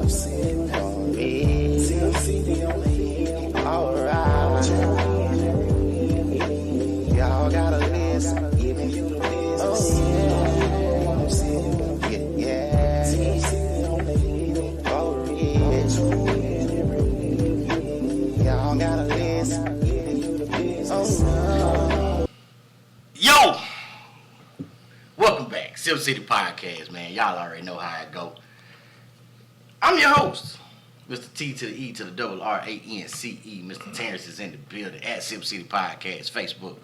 on me. Alright. Y'all gotta listen. Giving you the business. Yeah. For real. Y'all gotta listen. Giving you the business. Yo! Welcome back. Sipp City Podcast, man. Y'all already know how it go. I'm your host, Mr. T to the E to the double RANCE. Mr. Terrence is in the building at Sipp City Podcast, Facebook,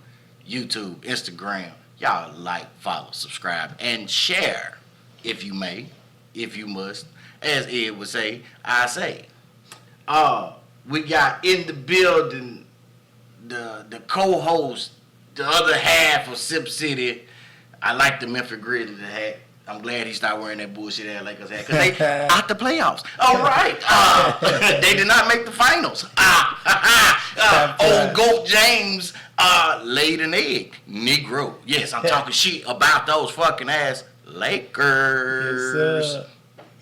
YouTube, Instagram. Y'all like, follow, subscribe, and share if you may, if you must. As Ed would say, I say. We got in the building the co-host, the other half of Sipp City. I like the Memphis Grizzlies hat. I'm glad he stopped wearing that bullshit ass Lakers hat because they out the playoffs. All right. They did not make the finals. Old Goat James laid an egg. Negro. Yes, I'm talking shit about those fucking ass Lakers.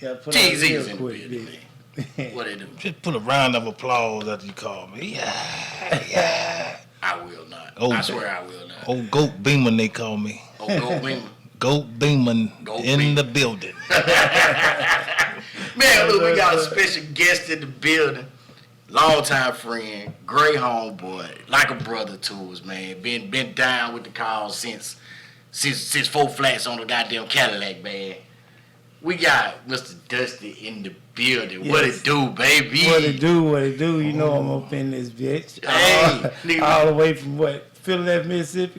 Yes, TZ's in the building, man. What they do? Just put a round of applause after you call me. Yeah. I will not. Oh, I swear I will not. Old Goat Beeman, they call me. Oh, Goat Beamer. Goat Beeman in Beeman. the building. Man, look, we got a special guest in the building. Longtime friend, great homeboy, like a brother to us, man. Been down with the cause since 4 flats on the goddamn Cadillac, man. We got Mr. Dusty in the building. Yes. What it do, baby? What it do? You know I'm up in this bitch. Hey, all the way from what? Philadelphia, Mississippi.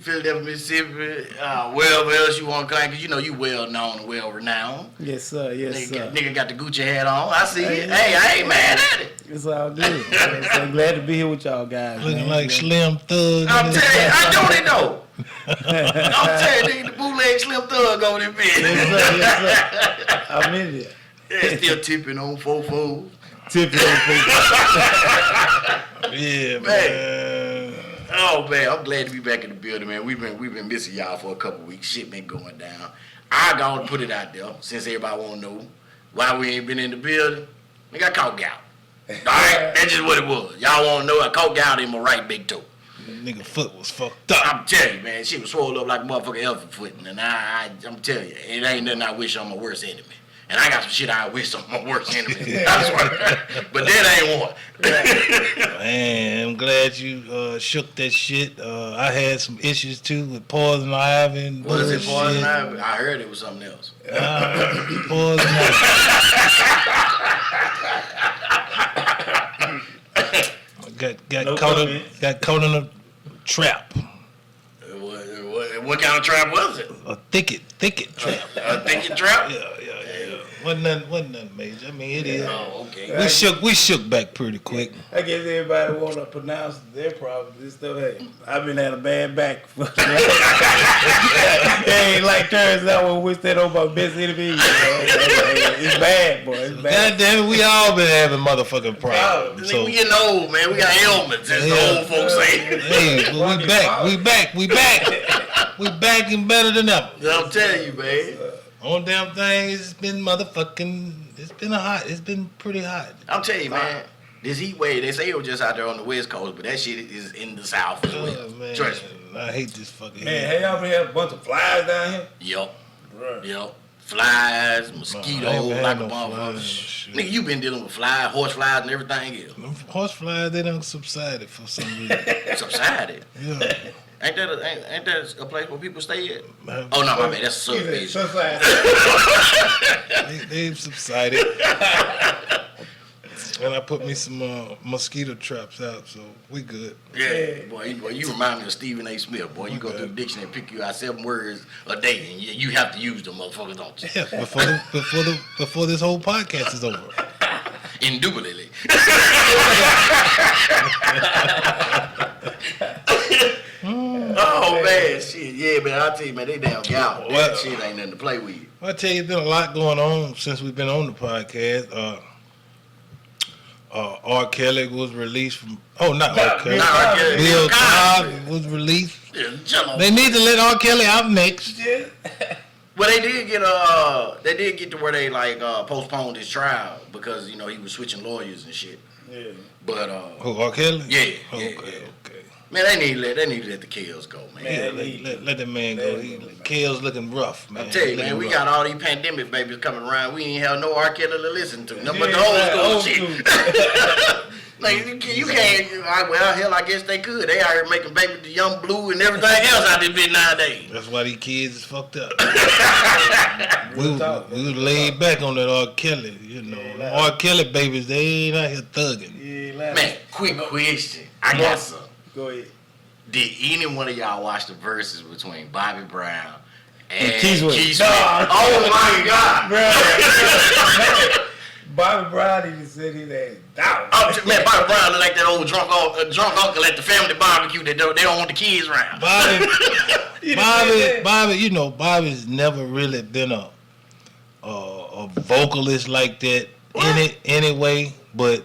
Wherever else you want to claim, because you know you well known and well renowned. Yes, sir. Nigga got the Gucci hat on. I see it. Hey, I ain't mad at it. It's all good. So I'm glad to be here with y'all guys. Looking like Slim Thug. I'm telling you, I don't know. I'm telling you, the bootleg Slim Thug over there, man. Yes, sir. I'm in there. Yeah, still tipping on 4-4. Tipping on 4-4. Yeah, man. Oh man, I'm glad to be back in the building, man. We've been missing y'all for a couple weeks. Shit been going down. I gonna put it out there since everybody wanna know why we ain't been in the building. Nigga, I caught gout. Alright, that's just what it was. Y'all wanna know I caught gout in my right big toe. Nigga foot was fucked up. I'm telling you, man, shit was swollen up like a motherfucking elephant foot, and I'm telling you, it ain't nothing I wish on my worst enemy. And I got some shit I wish on my worst enemy. I swear. But that ain't one. Man, I'm glad you shook that shit. I had some issues too with poison ivy. What is it, poison ivy? I heard it was something else. Poison ivy. got caught in a trap. What kind of trap was it? A thicket trap. A thicket trap? Yeah. Wasn't nothing major. I mean, it is. Oh, okay. We shook back pretty quick. I guess everybody want to pronounce their problems. This stuff, hey, I've been had a bad back. It ain't like turns out when we said on my best enemy. It's bad, boy. It's bad. God damn it, we all been having motherfucking problems. We getting old, man. We got ailments, as the old folks say. Hey, but we back. We back and better than ever. I'm telling you, man. On damn thing, it's been pretty hot. I'm telling you, man. This heat wave, they say it was just out there on the West Coast, but that shit is in the South as well. Man, trust me. I hate this fucking man, have y'all been having a bunch of flies down here? Yup. Flies, mosquitoes, like a motherfucker. Nigga, you been dealing with flies, horse flies, and everything else. Them horse flies, they done subsided for some reason. Subsided? Yeah. Ain't that a place where people stay at? Oh, no, my bad. That's a subdivision. They've subsided. And I put me some mosquito traps out, so we good. Yeah, boy, you remind me of Stephen A. Smith. Boy, you go through the dictionary and pick you out 7 words a day, and you have to use them motherfuckers, don't you? Yeah, before this whole podcast is over. Indubitably. Oh man, shit, yeah, man. I tell you, man, they damn gout. That shit ain't nothing to play with. I tell you, there's been a lot going on since we've been on the podcast. R. Kelly was released from. Oh, not R. Kelly. Bill Cosby was released. Yeah, they need to let R. Kelly out next. Yeah. Well, they did get to where they like postponed his trial because you know he was switching lawyers and shit. Yeah. But Who, R. Kelly? yeah, Okay, yeah. okay. Man, they need to let the kills go, man. Yeah, let that man go. Kale's looking rough, man. I'm telling you, man, we rough. got all these pandemic babies coming around. We ain't have no R. Kelly to listen to. Nothing but Yeah, the old old school shit. Like, you can't, well, hell, I guess they could. They out here making baby the Young Blue and everything else out this bitch nowadays. That's why these kids is fucked up. we was laid back on that R. Kelly, you know. R. Kelly babies, they ain't out here thugging. Yeah, Man, quick question. I got some. Go ahead. Did any one of y'all watch the verses between Bobby Brown and Keith Sweat? Keith Sweat? Oh my God. Bro. Bobby Brown even said his ass down. Oh, man, Bobby Brown look like that old drunk uncle at the family barbecue that they don't want the kids around. Bobby, you know, Bobby's never really been a vocalist like that anyway, but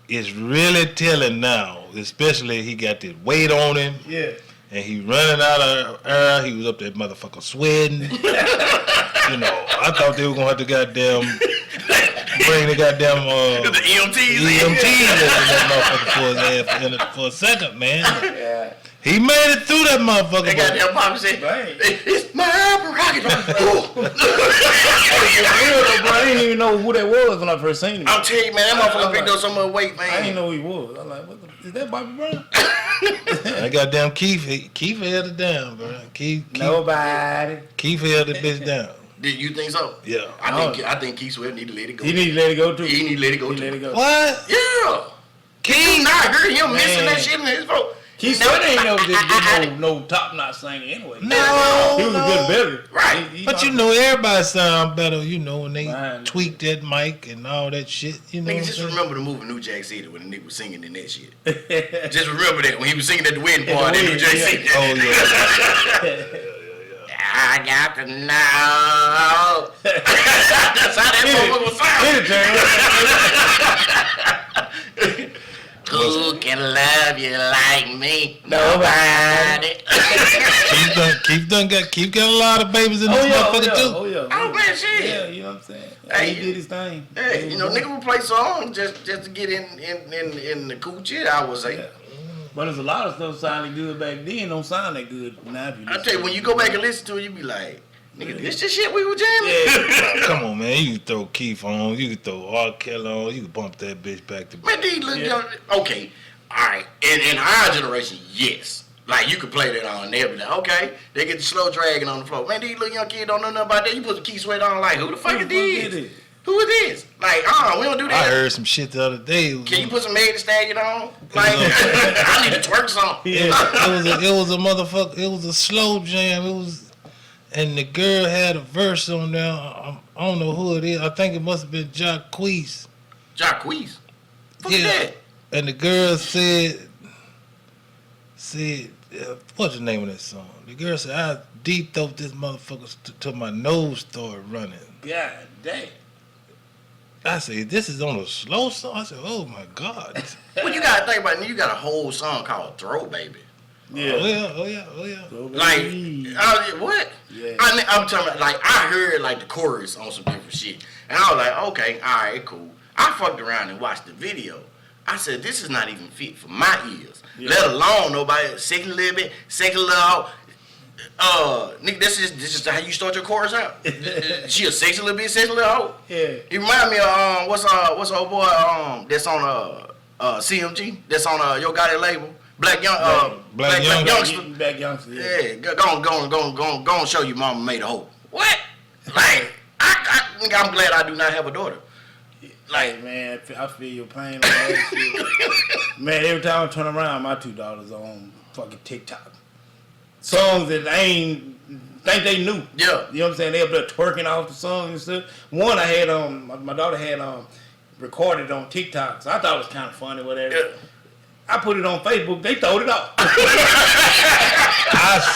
it's really telling now, especially he got this weight on him. Yeah. And he running out of air. He was up there motherfucker sweating. You know, I thought they were gonna have to goddamn bring the goddamn The EMTs that motherfucker for a second, man. Yeah. He made it through that motherfucker. They got their pop said, Right. it's my prerogative. Bro, I didn't even know who that was when I first seen him. I'm telling you, man, that motherfucker picked up so much weight, man. I didn't know who he was. I'm like, is that Bobby Brown? I goddamn Keith held it down, bro. Nobody. Keith held the bitch down. Did you think so? Yeah. I think Keith Sweat need to let it go. He need to let it go too. He need to let it go He too. let it go. What? Yeah. Can you not hear him missing that shit in his vote? Keith Sweat ain't never did no top-notch singing anyway. No, He was a good bidder. Right. But you know, everybody sound better, you know, when they Right. tweak that mic and all that shit. You know Nigga, what I'm just saying? remember the movie New Jack City when the nigga was singing in that shit. Just remember that when he was singing at the wedding party in New Jack City. Oh, yeah. I got to know. That's how that motherfucker was sound. Who can love you like me? Nobody. Keith got a lot of babies in this motherfucker too. Oh, yeah. Oh, man, shit. Yeah, you know what I'm saying? Hey, He did his thing. Hey, you know, nigga will play songs just to get in the coochie, I would say. Yeah. But there's a lot of stuff sounding good back then. Don't sound that good now. If you I tell you, when you go back and listen to it, you be like, nigga, this the shit we were jamming. Yeah. Come on, man. You can throw Keith on. You can throw R. Kelly on. You can bump that bitch back to Man, these little young, okay, all right. In our generation, yes. Like, you could play that on, and they'll be like, okay, they get the slow dragging on the floor. Man, these little young kids don't know nothing about that. You put the Keith Sweat on, like, who the fuck is this? Who is this? Like, we don't do that. I heard some shit the other day. Can you put some Meg Thee Stallion on? Like, I need a twerk song. Yeah. It was a motherfucker. It was a slow jam. It was, and the girl had a verse on there. I don't know who it is. I think it must have been Jacquees. Jacquees? Fuck is that? And the girl said, what's the name of that song? The girl said, I deep throat this motherfucker till my nose started running. God damn. I said, this is on a slow song? I said, oh my God. Well, you gotta think about it. You got a whole song called Throw Baby. Yeah. Oh yeah. Like, what? Yeah. I'm talking about, like, I heard, like, the chorus on some different shit. And I was like, okay, all right, cool. I fucked around and watched the video. I said, this is not even fit for my ears. Yeah. Let alone nobody sing a little bit, sing a little. Nigga, this is how you start your chorus out. She a sexy little bit, sexy little hoe. Yeah. He remind me of what's old boy that's on CMG, that's on Yo Got It label. Black Youngster. Black youngster. Yeah. Yeah, go and show you mama made a hoe. What? Like, I'm glad I do not have a daughter. Like, man, I feel your pain on that shit. Man, every time I turn around, my two daughters are on fucking TikTok. Songs that I ain't think they knew. Yeah. You know what I'm saying? They up there twerking off the song and stuff. One I had my daughter had recorded on TikTok, so I thought it was kind of funny, whatever. Yeah. I put it on Facebook, they throwed it off. I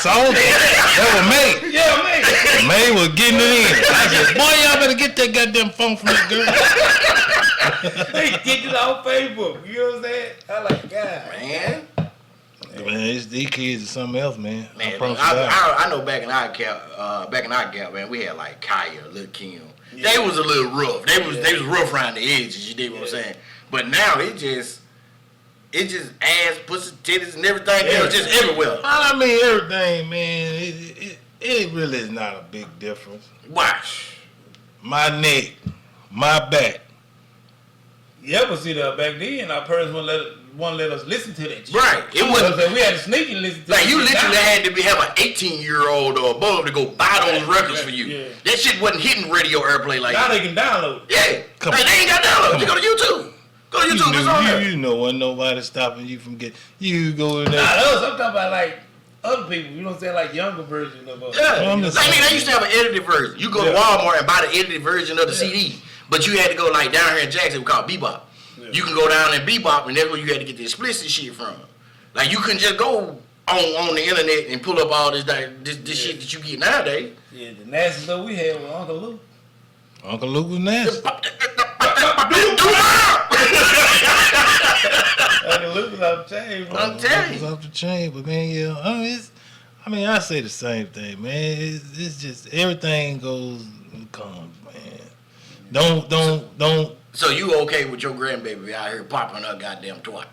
saw that. That was May. Yeah, man. May was getting it in. I said, boy, y'all better get that goddamn phone from that girl. They get it on Facebook. You know what I'm saying? I like, God. Man. Man, these kids are something else, man. Man, promise you that. I know back in our gap, man, we had like Kaya, Lil Kim. Yeah. They was a little rough. They was rough around the edges. You dig what I'm saying? But now it just ass, pussy, titties, and everything else, just everywhere. I mean, everything, man. It really is not a big difference. Watch. My neck, my back. Yeah, but see, back then, our parents wouldn't let us listen to that shit. Right. It wasn't. We had to sneak and listen to like, that. you literally had to have an 18-year-old or above to go buy those records for you. Yeah. That shit wasn't hitting radio airplay like now that. Now they can download it. Yeah. They ain't got download. You go to YouTube. Go to YouTube. It's on there. You know, wasn't nobody stopping you from getting. You go in there. Nah, I'm talking about like other people. You know what I'm saying? Like younger version of us. Yeah. Like, they used to have an edited version. You go to Walmart and buy the edited version of the CD. But you had to go like down here in Jackson, we call it Bebop. Yeah. You can go down in Bebop, and that's where you had to get the explicit shit from. Like, you couldn't just go on the internet and pull up all this shit that you get nowadays. Yeah, the nasty stuff we had with Uncle Luke. Uncle Luke was nasty. Uncle Luke was off the chain, bro. I'm telling you. Was off the chain, but man, yeah, I say the same thing, man. It's just everything goes and comes, man. Don't. So you okay with your grandbaby out here popping her goddamn twat?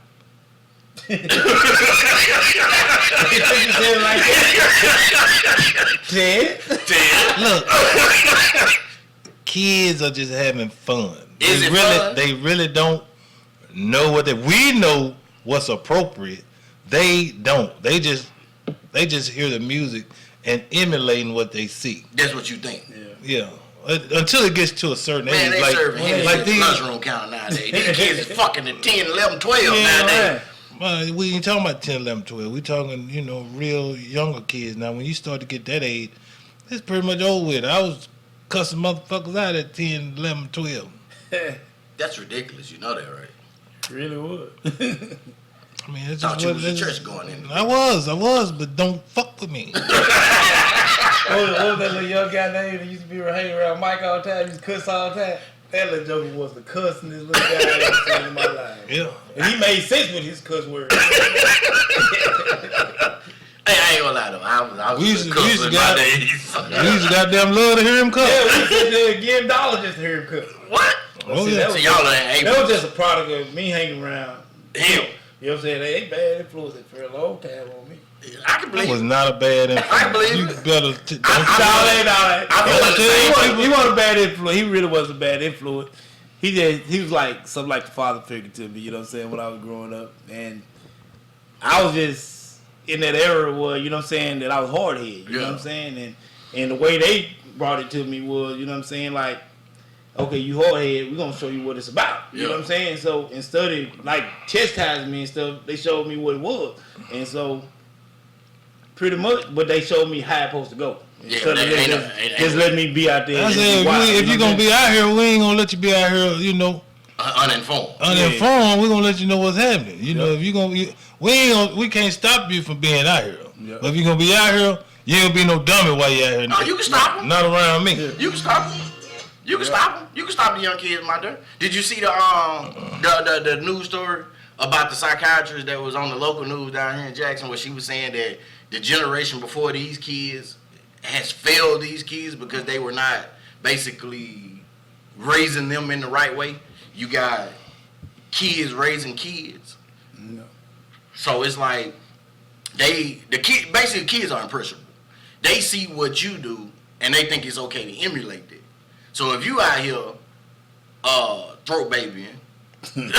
Ted. Look, kids are just having fun. They really don't know we know what's appropriate. They don't. They just hear the music and emulating what they see. That's what you think. Yeah. Until it gets to a certain age. Man, they like, serving him like these lunchroom counter nowadays. These kids is fucking at 10, 11, 12 nowadays. Well, we ain't talking about 10, 11, 12. We talking, real younger kids. Now, when you start to get that age, it's pretty much over with. I was cussing motherfuckers out at 10, 11, 12. That's ridiculous. You know that, right? Really would. I mean, it's thought just you was a church going in. I was, but don't fuck with me. What was that little young guy name that used to be hanging around Mike all the time? He used to cuss all the time. That little joker was the cussingest little guy I've ever seen in my life. Yeah. And he made sense with his cuss words. Hey, I ain't gonna lie though. I was a cuss in my days. We used to goddamn love to hear him cuss. Yeah, we sit there and give $1 just to hear him cuss. What? Oh, yeah. So y'all ain't. That was just a product of me hanging around him. You know what I'm saying? They ain't bad influence for a long time on me. I can believe it. Was not a bad influence. I can believe you it. better He wasn't a bad influence. He really was a bad influence. He was like something like the father figure to me, you know what I'm saying, when I was growing up. And I was just in that era where, you know what I'm saying, that I was hard-headed, you know what I'm saying? And the way they brought it to me was, you know what I'm saying, like, okay, you hard-headed, we're going to show you what it's about. You know what I'm saying? So instead of, like, chastising me and stuff, they showed me what it was. And so, pretty much, but they showed me how it's supposed to go. Yeah, so just let me be out there. I said, if you're going to be out here, we ain't going to let you be out here, uninformed. Uninformed, we're going to let you know what's happening. You know, if you're going to be, we can't stop you from being out here. Yep. But if you're going to be out here, you ain't going to be no dummy while you're out here. No, you can stop them. Not around me. You can stop them. You can stop them. You can stop the young kids, my dear. Did you see the news story about the psychiatrist that was on the local news down here in Jackson, where she was saying that the generation before these kids has failed these kids because they were not basically raising them in the right way? You got kids raising kids. No. So it's like basically kids are impressionable. They see what you do and they think it's okay to emulate that. So if you out here throat babying, they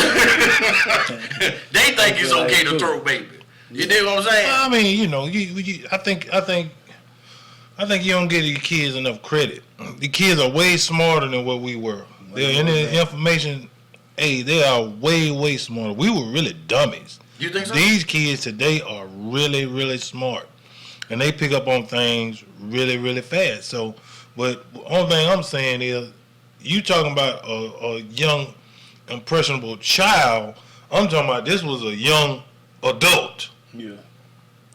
think it's okay to throat baby. You dig what I'm saying? I mean, I think you don't give your kids enough credit. The kids are way smarter than what we were. They're in the information. Hey, they are way, way smarter. We were really dummies. You think so? These kids today are really, really smart, and they pick up on things really, really fast. So, but the only thing I'm saying is, you talking about a young, impressionable child. I'm talking about this was a young adult. Yeah.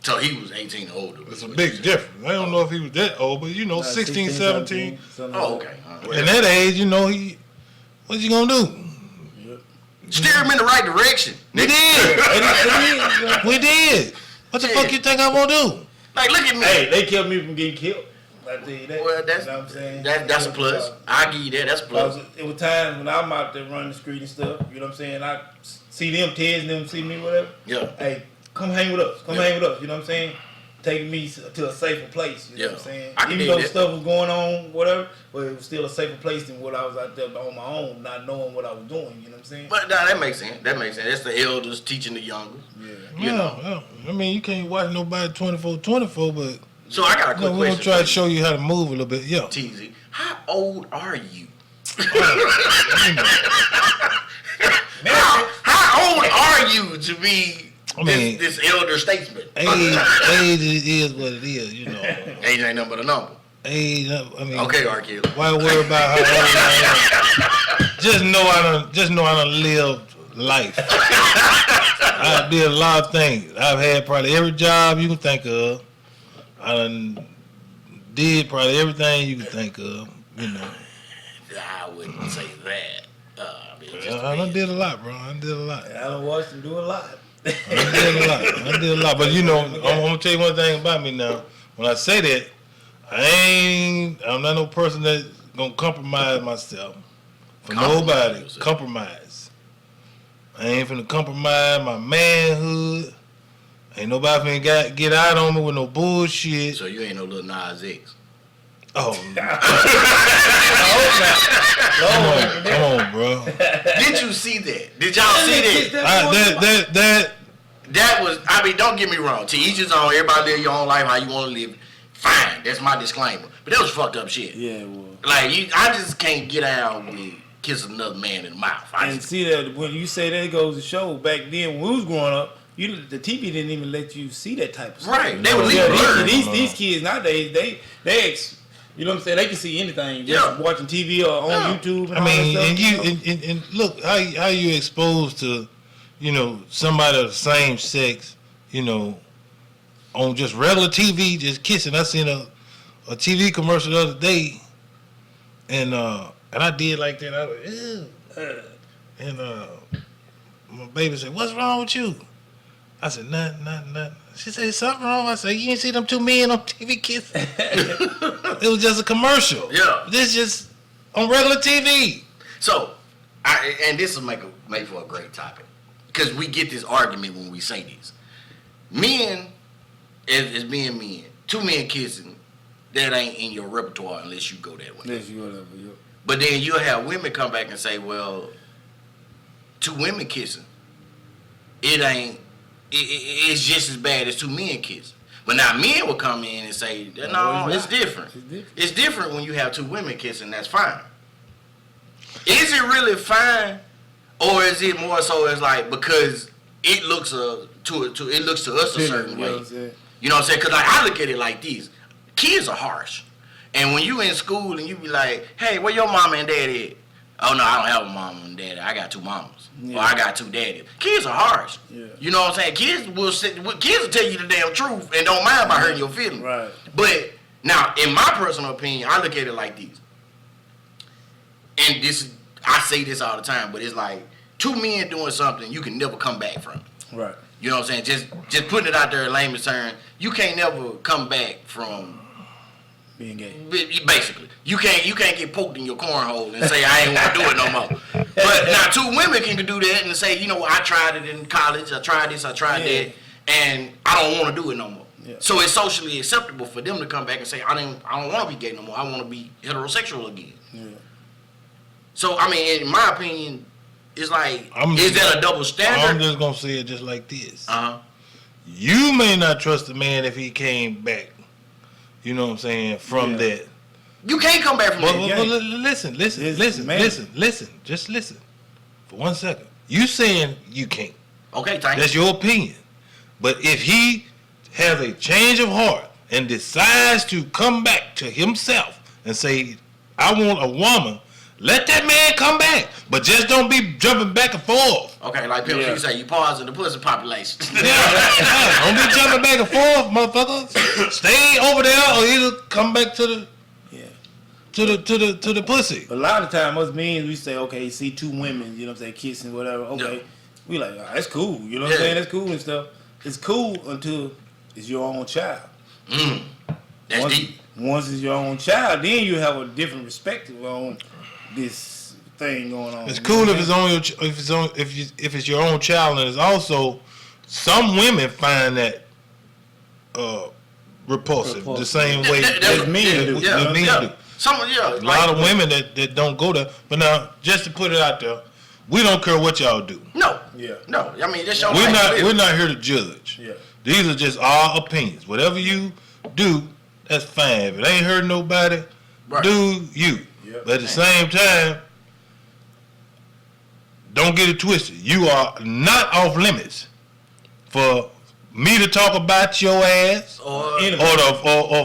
So he was 18 or older. It's a big difference. I don't know if he was that old, but 16, 17. Oh, okay. In that age, what's he gonna do? Steer him in the right direction. We did. We did. What the fuck you think I'm gonna do? Like, look at me. Hey, they kept me from getting killed. I tell you that. Well, that's you know what I'm saying. that's a plus. I give you that. That's a plus. It was times when I'm out there running the street and stuff. You know what I'm saying. I see them, Ted's them, see me, whatever. Yeah. Hey, come hang with us. Come hang with us. You know what I'm saying. Taking me to a safer place. You know what I'm saying. Even though stuff was going on, whatever, but it was still a safer place than what I was out there on my own, not knowing what I was doing. You know what I'm saying. But nah, that makes sense. That makes sense. That's the elders teaching the youngers. Yeah. You know. Yeah. I mean, you can't watch nobody 24/24, but So I got a quick we're gonna question. try to show you how to move a little bit. Yeah. TZ, how old are you? How old are you to be this elder statesman? Age is what it is, you know. Age ain't nothing but a number. Age, I mean. Okay, R.K. Why worry about how old I am? Just know I done lived life. I did a lot of things. I've had probably every job you can think of. I done did probably everything you can think of, you know. I wouldn't say that. I done did a lot, bro. I did a lot. I done watched him do a lot. I did a lot. But you know, I'm gonna tell you one thing about me now. When I say that, I'm not no person that's gonna compromise myself for nobody. Compromise. I ain't finna compromise my manhood. Ain't nobody finna get out on me with no bullshit. So you ain't no little Nas X. Oh, come on, bro. Did you see that? Did y'all see that? That was, I mean, don't get me wrong. To each his own. Everybody live your own life how you want to live. Fine. That's my disclaimer. But that was fucked up shit. Yeah, it was. Like, I just can't get out with kissing another man in the mouth. See that when you say that, it goes to show back then when we was growing up, the TV didn't even let you see that type of stuff. Right. They would leave these kids nowadays, they you know what I'm saying? They can see anything just watching TV or on YouTube. And I mean, all that and stuff, and look how you exposed to, you know, somebody of the same sex, you know, on just regular TV, just kissing. I seen a TV commercial the other day, and I did like that. I was, ew. And my baby said, "What's wrong with you?" I said, nothing. She said, something wrong. I said, you ain't see them two men on TV kissing? It was just a commercial. Yeah. This just on regular TV. So, and this will make for a great topic. Because we get this argument when we say this. Men, as being men, two men kissing, that ain't in your repertoire unless you go that way. Unless you go that way, yeah. But then you'll have women come back and say, well, two women kissing, it's just as bad as two men kissing. But now men will come in and say, no, it's different. It's different when you have two women kissing, that's fine. Is it really fine? Or is it more so as like, because it looks to us a certain way. You know what I'm saying? Because like, I look at it like this. Kids are harsh. And when you in school and you be like, hey, where your mama and daddy at? Oh, no, I don't have a mama and daddy. I got two mamas. Yeah. Or I got two daddies. Kids are harsh. Yeah. You know what I'm saying? Kids will tell you the damn truth and don't mind about hurting your feelings. Right. But now, in my personal opinion, I look at it like this. And I say this all the time, but it's like two men doing something you can never come back from. Right. You know what I'm saying? Just putting it out there in layman's terms, you can't never come back from being gay. Basically, you can't get poked in your cornhole and say I ain't want to do it no more. But now two women can do that and say, you know, I tried it in college, I tried this, I tried that, and I don't want to do it no more. Yeah. So it's socially acceptable for them to come back and say, I don't want to be gay no more. I want to be heterosexual again. Yeah. So I mean, in my opinion, it's like, is that a double standard? I'm just gonna say it just like this. You may not trust a man if he came back. You know what I'm saying? From that. You can't come back from that. But listen. Just listen. For 1 second. You saying you can't. Okay, thank you. That's your opinion. But if he has a change of heart and decides to come back to himself and say, I want a woman, let that man come back. But just don't be jumping back and forth. Okay, like people say, you pause in the pussy population. Don't be jumping back and forth, motherfucker. Stay over there or either come back to the to the pussy. A lot of time, us men, we say, okay, see two women, you know what I'm saying, kissing, whatever. Okay, we like, that's cool. You know what I'm saying? That's cool and stuff. it's cool until it's your own child. That's once, deep. Once it's your own child, then you have a different perspective on this thing going on. It's cool if it's on your if it's your own child, and it's also some women find that repulsive the same way That's men do. men do. A lot of women that don't go there. But now, just to put it out there, we don't care what y'all do. No. Yeah. No. I mean, that's your We're not here to judge. Yeah. These are just our opinions. Whatever you do, that's fine. If it ain't hurting nobody, do you. Yep. But at the same time, don't get it twisted. You are not off limits for me to talk about your ass or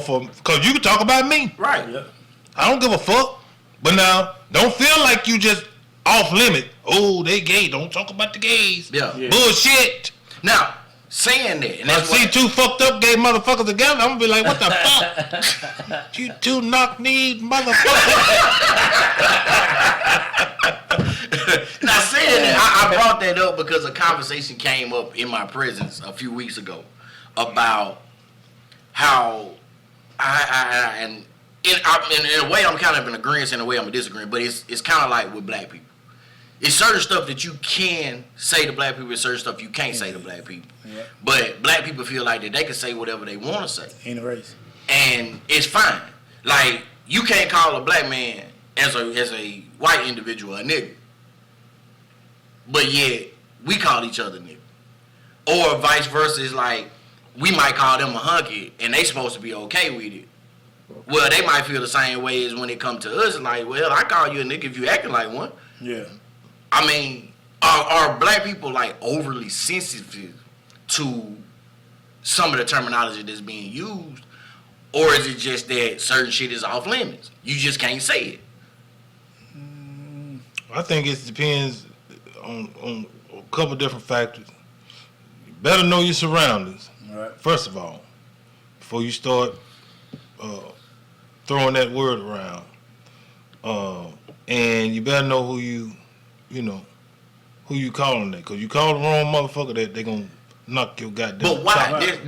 for because you can talk about me. Right. Yep. I don't give a fuck. But now, don't feel like you just off limit. Oh, they gay. Don't talk about the gays. Yeah. Bullshit. Now, saying that, and I that's see two fucked up gay motherfuckers together, I'm gonna be like, what the fuck? You two knock-kneed motherfuckers. Now, saying that, I brought that up because a conversation came up in my presence a few weeks ago about how in a way I'm kind of in agreement, in a way I'm disagreeing, but it's kind of like with black people. It's certain stuff that you can say to black people, it's certain stuff you can't say to black people. Yeah. But black people feel like that they can say whatever they want to say. In a race. And it's fine. Like, you can't call a black man as a white individual a nigga. But yet, we call each other nigga. Or vice versa, it's like, we might call them a hunky, and they supposed to be okay with it. Well, they might feel the same way as when it come to us. Like, well, I call you a nigga if you acting like one. Yeah. I mean, are black people like overly sensitive to some of the terminology that's being used, or is it just that certain shit is off limits? You just can't say it. I think it depends on a couple different factors. You better know your surroundings, Right. first of all, before you start throwing that word around. And you better know who you calling that. Because you call the wrong motherfucker, that they going to knock your goddamn. But why? Right.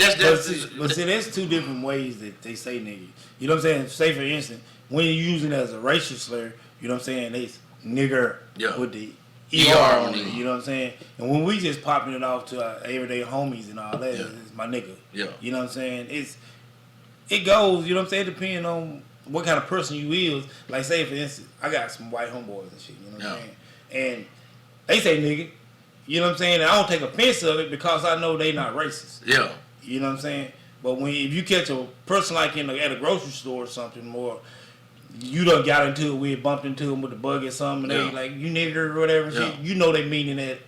But see, there's two different ways that they say nigga. You know what I'm saying? Say, for instance, when you're using it as a racial slur, you know what I'm saying? It's nigger with the ER on it. You know what I'm saying? And when we just popping it off to our everyday homies and all that, it's my nigga. Yeah. You know what I'm saying? It goes, you know what I'm saying, depending on what kind of person you is. Like, say, for instance, I got some white homeboys and shit, you know what I'm saying? And they say nigga, you know what I'm saying? And I don't take offense of it because I know they not racist. Yeah. You know what I'm saying? But if you catch a person like at a grocery store or something, or you done got into it, we bumped into them with a bug or something, and they like, you nigger or whatever, shit, you know they meaning that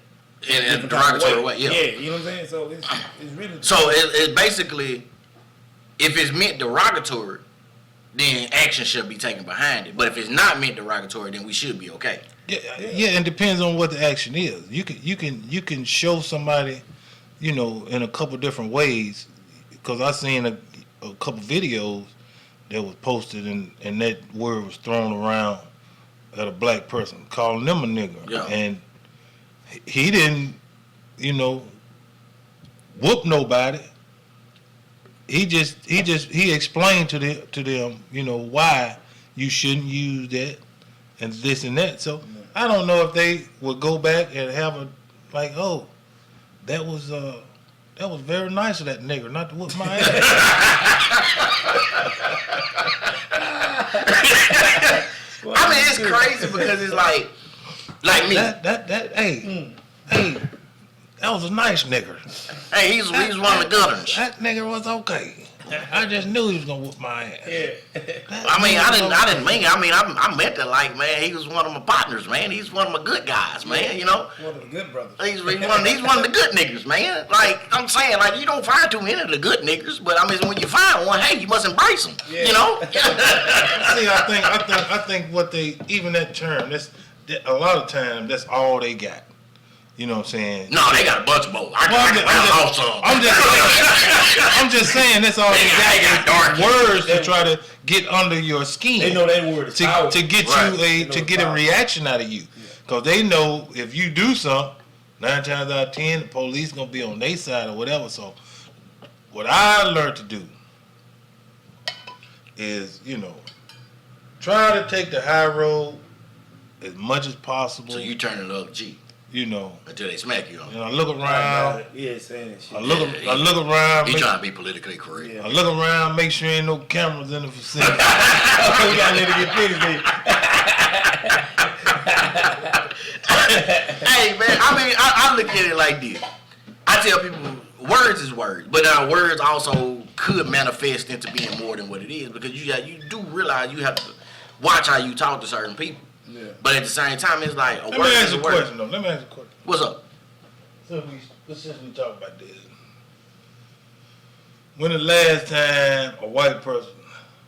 in a derogatory way. Yeah. You know what I'm saying? So it's really... So it basically, if it's meant derogatory, then action should be taken behind it. But if it's not meant derogatory, then we should be okay. Yeah, and it depends on what the action is. You can show somebody, in a couple different ways. Because I seen a couple videos that was posted and that word was thrown around at a black person, calling them a nigger. Yeah. And he didn't, whoop nobody. He explained to them, why you shouldn't use that and this and that. So I don't know if they would go back and have that was very nice of that nigger not to whoop my ass. I mean, it's crazy because it's like me. Hey, that was a nice nigger. Hey, he's one of the gunners. That nigger was okay. I just knew he was gonna whoop my ass. Yeah. I mean, I didn't mean it. I mean, I meant to man. He was one of my partners, man. He's one of my good guys, man. One of the good brothers. He's one of the good niggas, man. Like I'm saying, you don't find too many of the good niggas, but I mean, when you find one, hey, you must embrace him. Yeah. See, I think what they even that term a lot of times that's all they got. You know what I'm saying? No, they got a bunch of both. I'm just saying that's all they got. Dark Words to try to get under your skin. They know that word is powerful. to get a reaction out of you, because they know if you do something, 9 times out of 10, the police gonna be on their side or whatever. So, what I learned to do is, try to take the high road as much as possible. So you turn it up G. Until they smack you on. And I look around. Yeah, saying that shit. I look around. He trying to be politically correct. Yeah. I look around, make sure ain't no cameras in the vicinity. We gotta let it get finished, baby. Hey man, I look at it like this. I tell people words is words, but words also could manifest into being more than what it is because you do realize you have to watch how you talk to certain people. Yeah. But at the same time, it's like a Let word me is ask a you a word. question though. Let me ask you a question. What's up? Since we talk about this, when the last time a white person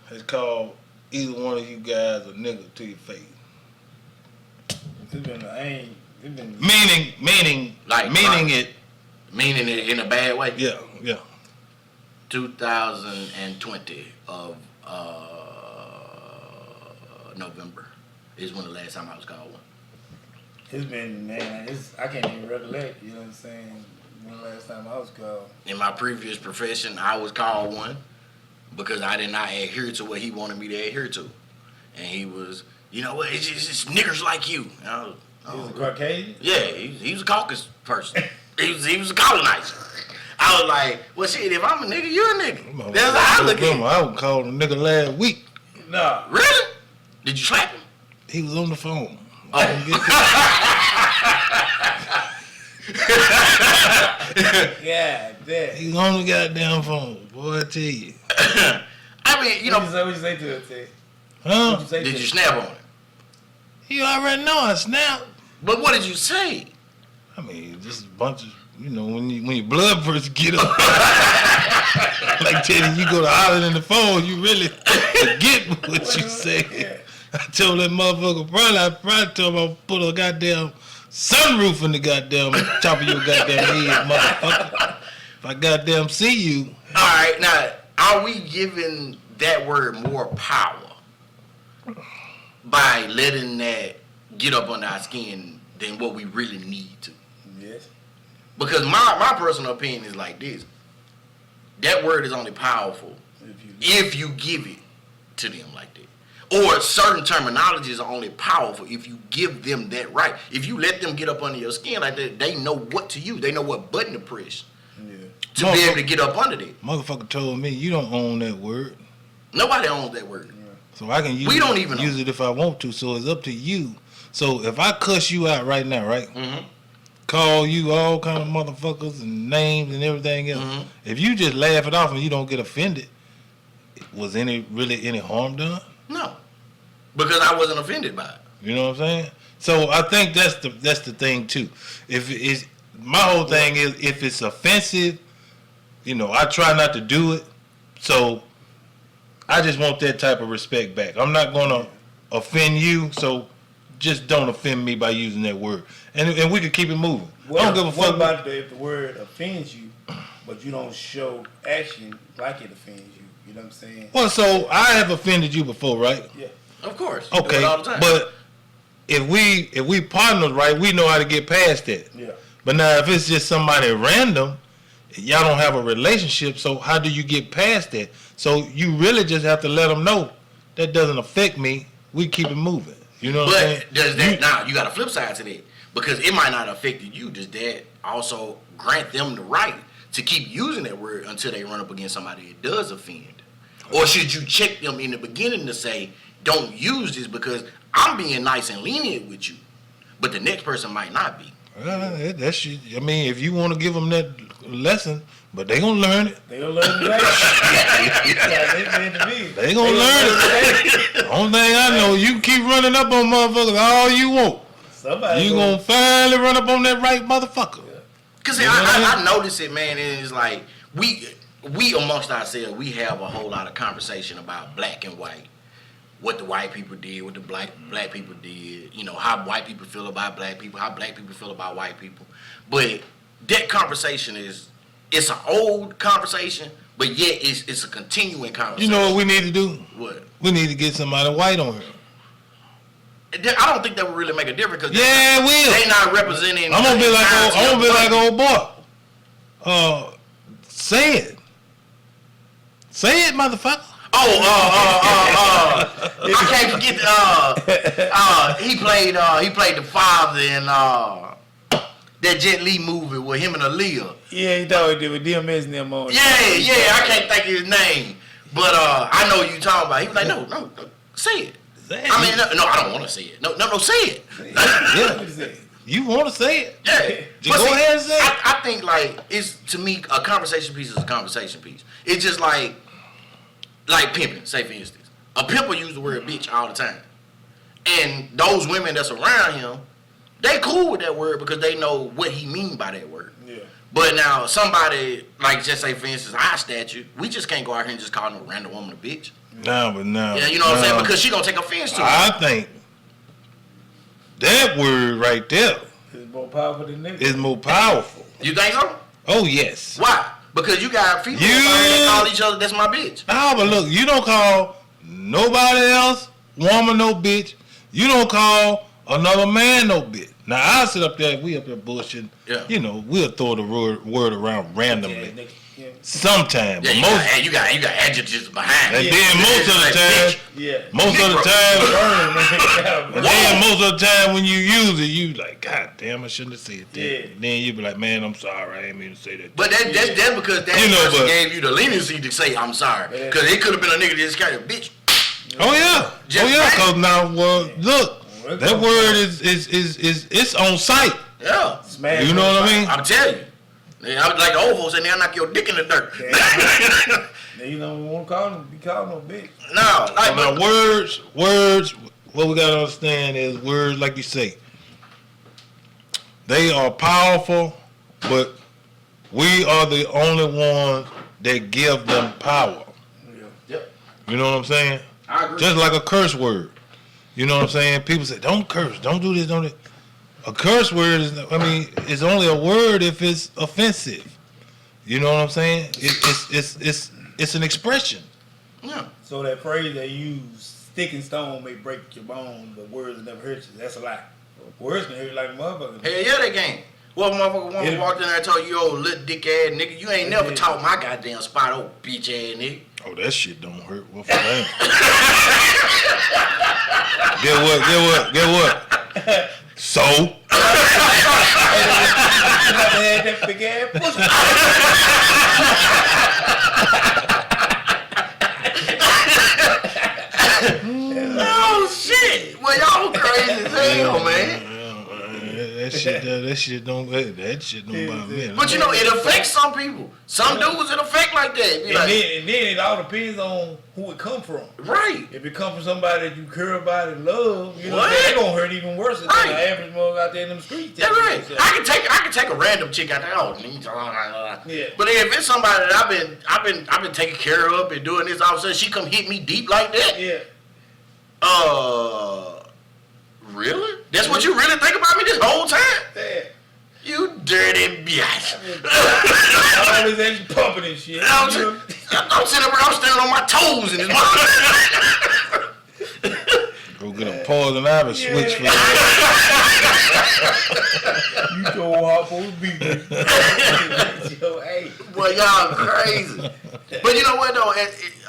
has called either one of you guys a nigga to your face? Meaning it. Meaning it in a bad way. Yeah. 2020 of November is when the last time I was called one. It's been, man, I can't even recollect, you know what I'm saying, when the last time I was called. In my previous profession, I was called one because I did not adhere to what he wanted me to adhere to. And he was, you know what, it's just niggers like you. And I was, He was a Caucasian? Yeah, he was a Caucasus person. he was a colonizer. I was like, well, shit, if I'm a nigga, you're a nigga. That's how I look at it. I was called a nigga last week. No. Really? Did you slap him? He was on the phone. Oh. Yeah, damn. He was on the goddamn phone. Boy, I tell you. I mean, you know. What you say to it, Ted? Huh? Did you snap on it? You already know I snapped. But what did you say? I mean, just a bunch of, when your blood first get up. Like Teddy, you go to holler in the phone, you really forget what you say. Yeah. I told that motherfucker, I probably told him I'll put a goddamn sunroof in the goddamn top of your goddamn head, motherfucker. If I goddamn see you. All right, now, are we giving that word more power by letting that get up under our skin than what we really need to? Yes. Because my personal opinion is like this. That word is only powerful if you give it to them like that. Or certain terminologies are only powerful if you give them that right. If you let them get up under your skin like that, they know what to use. They know what button to press to be able to get up under that. Motherfucker told me you don't own that word. Nobody owns that word. So I can use it if I want to. So it's up to you. So if I cuss you out right now, right? Mm-hmm. Call you all kind of motherfuckers and names and everything else. Mm-hmm. If you just laugh it off and you don't get offended, was really any harm done? No, because I wasn't offended by it. You know what I'm saying? So I think that's the thing too. If it's my whole thing is if it's offensive, I try not to do it. So I just want that type of respect back. I'm not gonna offend you, so just don't offend me by using that word. And we can keep it moving. Well, I don't give a fuck. What about if the word offends you, but you don't show action like it offends you? You know what I'm saying? Well, so I have offended you before, right? Yeah. Of course. You do Okay, it all the time. but if we partners, right, we know how to get past that. Yeah. But now if it's just somebody random, y'all don't have a relationship, so how do you get past that? So you really just have to let them know that doesn't affect me. We keep it moving. You know what I'm saying? But does that now you got a flip side to that because it might not affect you. Does that also grant them the right to keep using that word until they run up against somebody that does offend? Or should you check them in the beginning to say, don't use this because I'm being nice and lenient with you, but the next person might not be? That shit. I mean, if you want to give them that lesson, but they gonna learn it. They gonna learn it right. They gonna learn it. Only thing I know, you can keep running up on motherfuckers all you want. Somebody you gonna finally run up on that right motherfucker. Cause I notice it, man. And it's like we amongst ourselves, we have a whole lot of conversation about black and white. What the white people did, what the black people did, how white people feel about black people, how black people feel about white people. But that conversation it's an old conversation, but yet it's a continuing conversation. You know what we need to do? What? We need to get somebody white on here. I don't think that would really make a difference because Yeah, it will. they not representing. I'm gonna be like old boy. Say it. Say it, motherfucker. I can't forget. He played the father in that Jet Li movie with him and Aaliyah. Yeah, he thought he did with DMS and them on. Yeah. I can't think of his name, but I know what you talking about. He was like, no, say it. I mean, no, I don't want to say it. No, say it. Yeah. You want to say it? Yeah. Just go ahead and say it. I think like it's to me a conversation piece is a conversation piece. It's just like pimping. Say for instance, a pimp will use the word bitch all the time, and those women that's around him, they cool with that word because they know what he mean by that word. Yeah. But now somebody like just say for instance, our statute, we just can't go out here and just call no random woman a bitch. No. Yeah, you know what I'm saying? Because she gonna take offense to it. I think that word right there It's more powerful than niggas. is more powerful. You think so? Oh yes. Why? Because you got females out here that call each other, that's my bitch. No, but look, you don't call nobody else woman no bitch. You don't call another man no bitch. Now I sit up there, we up there bullshitting. Yeah. You know, we'll throw the word around randomly. Yeah, nigga. Yeah. Sometimes, Yeah, but you got adjectives behind and it. then most of the time, Yeah. most of the time, and then Whoa. most of the time when you use it, you like, God damn, I shouldn't have said that. Yeah. Then you be like, man, I'm sorry, I didn't mean to say that. But that's because that person gave you the leniency to say I'm sorry. Because it could have been a nigga that just kind of bitch. Oh yeah, Just cause now, look, that word is it's on site. Yeah. Smash You know what I mean? I'm telling you. Yeah, I was like the old folks say, now knock your dick in the dirt. Now, you don't want to call him, be called no bitch. No, like Now words. What we gotta understand is words, like you say, they are powerful, but we are the only ones that give them power. Yep. You know what I'm saying? I agree. Just like a curse word. You know what I'm saying? People say, don't curse, don't do this, don't do that. A curse word is only a word if it's offensive. You know what I'm saying? It's an expression. Yeah. So that phrase they use, stick and stone may break your bone, but words will never hurt you. That's a lie. Words can hurt you like a motherfucker. Hell yeah, they can. What motherfucker woman walked in there and told you, old little dick ass nigga, you ain't never taught my goddamn spot, old bitch ass nigga. Oh, that shit don't hurt. What for that? Get what? So? Had that big ass pussy. Oh shit! Well, y'all crazy as hell, man. That shit don't bother me. But you know, it affects some people. Some dudes it affect like that. Be like, And then it all depends on who it come from. right. If it come from somebody that you care about and love, you know, What? it's gonna hurt even worse than Right. the average mother out there in them streets. That's right. So, I can take a random chick out there. Oh, Yeah. But if it's somebody that I've been taking care of and doing this, all of a sudden she come hit me deep like that. yeah. Really? That's what you really think about me this whole time? Yeah. You dirty bitch. I always had you pumping and shit. I'm You know? sitting up, I'm standing on my toes in this motherfucker. Go get a poison ivy switch for that. You so hot for the beat. Yo, hey. Boy, y'all crazy. But you know what though?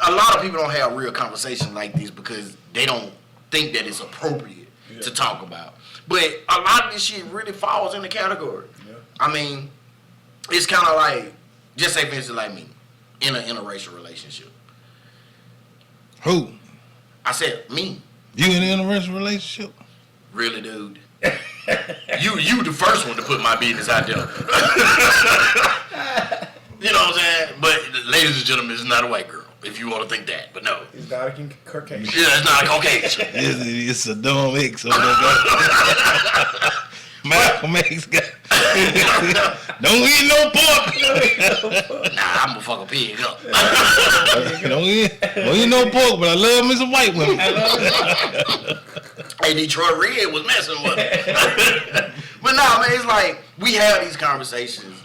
A lot of people don't have real conversations like this because they don't think that it's appropriate to talk about. But a lot of this shit really falls in the category. Yeah. I mean, it's kind of like, just say for instance like me, in an interracial relationship. Who? I said, me. You in an interracial relationship? Really, dude? You the first one to put my business out there. You know what I'm saying? But ladies and gentlemen, it's not a white girl, if you want to think that. But no. It's not a Caucasian. Yeah, it's not a Caucasian. It's a dumb X over there. Malcolm X got. Don't eat no pork. Nah, I'm gonna fuck a pig up. don't eat no pork, but I love me some white women. Hey, Detroit Red was messing with me. But nah, man, it's like we have these conversations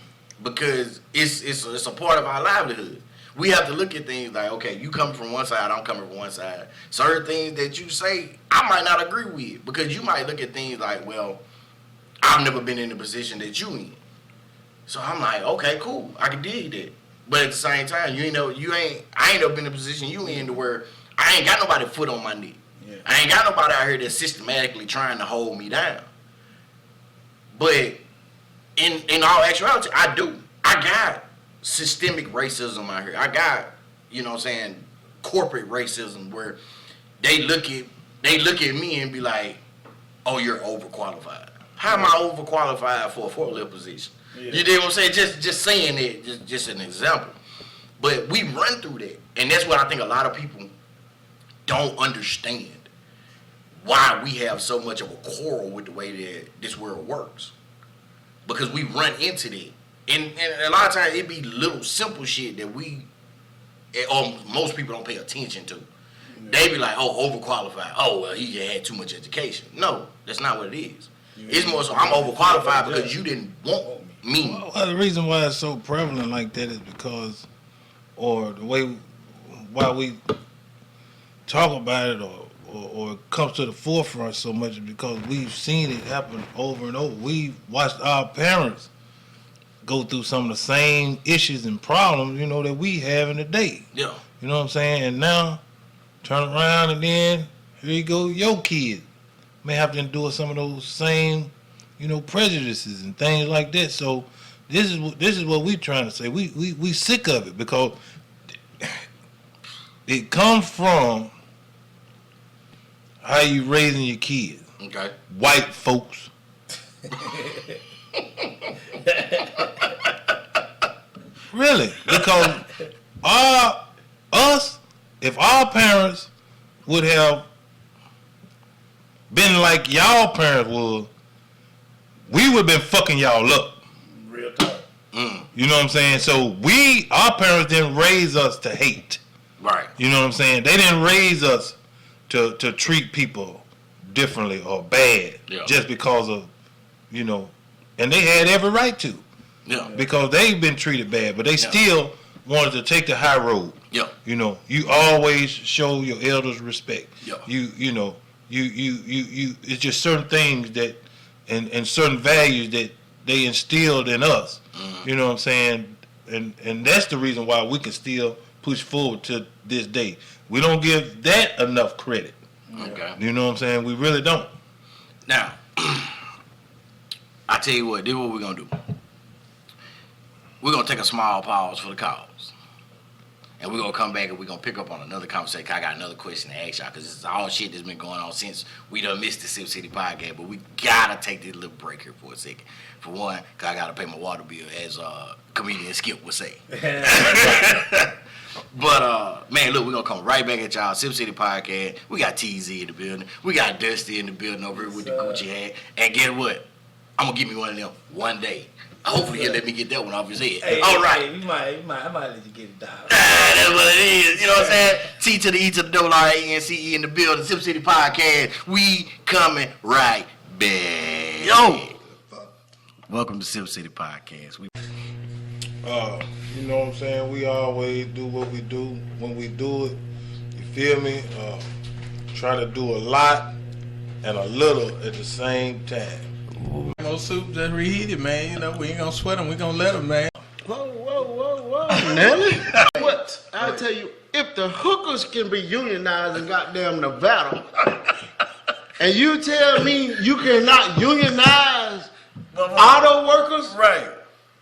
because it's a part of our livelihood. we have to look at things like, okay, you coming from one side, I'm coming from one side. Certain things that you say, I might not agree with, because you might look at things like, well, I've never been in the position that you in. So I'm like, okay, cool, I can dig that. But at the same time, I ain't never been in a position you in to where I ain't got nobody foot on my neck. Yeah. I ain't got nobody out here that's systematically trying to hold me down. But in all actuality, I do. I got systemic racism out here. I got, you know what I'm saying, corporate racism where they look at me and be like, oh, you're overqualified. How am I overqualified for a forklift position? Yeah. You know what I'm saying? Just saying it, just an example. But we run through that. And that's what I think a lot of people don't understand. Why we have so much of a quarrel with the way that this world works. Because we run into that. And a lot of times it be little simple shit that most people don't pay attention to. Yeah. They be like, oh, overqualified. Oh, well, he just had too much education. No, that's not what it is. Yeah. It's more so I'm overqualified because you didn't want me. Well, the reason why it's so prevalent like that is because, or the way why we talk about it or it comes to the forefront so much is because we've seen it happen over and over. We've watched our parents go through some of the same issues and problems, you know, that we have in the day. Yeah. You know what I'm saying? And now, turn around and then, here you go, your kid may have to endure some of those same, you know, prejudices and things like that. So this is what we're trying to say. We sick of it because it comes from how you raising your kids. Okay. White folks. Really, because if our parents would have been like y'all parents would, we would have been fucking y'all up. Real talk. You know what I'm saying? So our parents didn't raise us to hate. Right. You know what I'm saying? They didn't raise us to treat people differently or bad just because of, you know, and they had every right to. Yeah. Because they've been treated bad, but they still wanted to take the high road. Yeah. You know, you always show your elders respect. Yeah. You know, it's just certain things that and certain values that they instilled in us. Mm-hmm. You know what I'm saying? And that's the reason why we can still push forward to this day. We don't give that enough credit. Okay. You know what I'm saying? We really don't. Now, I tell you what, this is what we're gonna do. We're going to take a small pause for the calls. And we're going to come back and we're going to pick up on another conversation. I got another question to ask y'all because this is all shit that's been going on since we done missed the Sipp City podcast. But we got to take this little break here for a second. For one, because I got to pay my water bill, as comedian Skip would say. But, man, look, we're going to come right back at y'all. Sipp City podcast. We got TZ in the building. We got Dusty in the building over here with the Gucci hat. And get what? I'm going to give me one of them one day. Hopefully he'll let me get that one off his head. Hey, all right. Hey, I might let you get it down. That's what it is. You know what I'm saying? T to the E to the ANCE in the building. Sipp City Podcast. We coming right back. Yo. Welcome to Sipp City Podcast. You know what I'm saying? We always do what we do when we do it. You feel me? Try to do a lot and a little at the same time. No soup just reheated, man. You know, we ain't gonna sweat them. We gonna let them, man. Whoa, Nelly. What? I tell you, if the hookers can be unionized in goddamn Nevada, and you tell me you cannot unionize auto workers, right?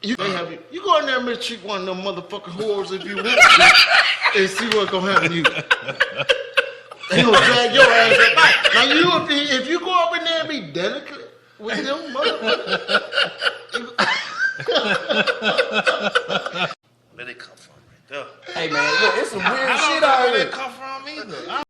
You go in there and mistreat one of them motherfucking whores if you want to, and see what's gonna happen to you. They gonna drag your ass up. Now if you go up in there and be delicate with them motherfuckers. Where they come from right there? Hey man, look, it's some weird shit out here. Where they come from either.